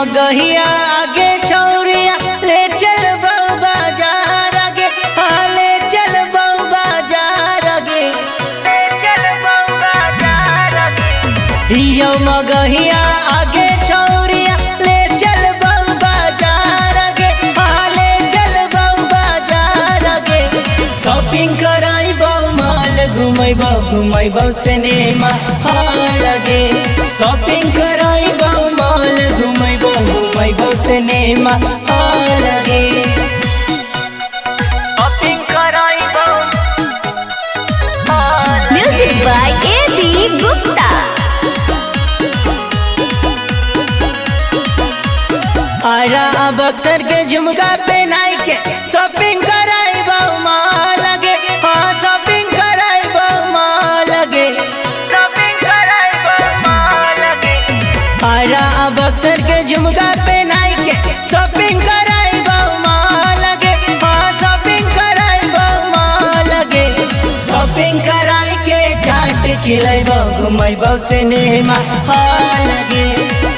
मगहिया आगे छौरिया ले चल बाजार आगे, हाँ ले चल बाजार आगे, ले चल बाजार आगे। यो मगहिया आगे छौरिया ले चल बाजार आगे, हाँ ले चल बाजार आगे। शॉपिंग कराई माल घुमैबौ सिनेमा हॉल आगे। शॉपिंग कराई माल घुमैबौ सिनेमा हॉल आगे। शॉपिंग कराइबौ music by A B. Gupta. Ara Buxar के झुमका पहनाई के शॉपिंग कराइबौ माल आगे, हाँ शॉपिंग कराइबौ माल आगे, शॉपिंग कराइबौ माल आगे। आरा बक्सर के झुमका पहनाई के शॉपिंग कराइबौ माल आगे, हाँ शॉपिंग कराइबौ माल आगे। शॉपिंग कराई के चाट खिलाइबौ घुमैबौ सिनेमा हॉल आगे।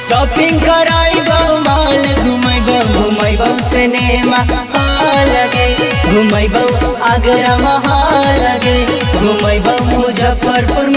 शॉपिंग कराइबौ माल घुमैबौ सिनेमा हॉल आगे। घुमैबौ आगरा महल आगे, घुमैबौ मुजफ्फरपुर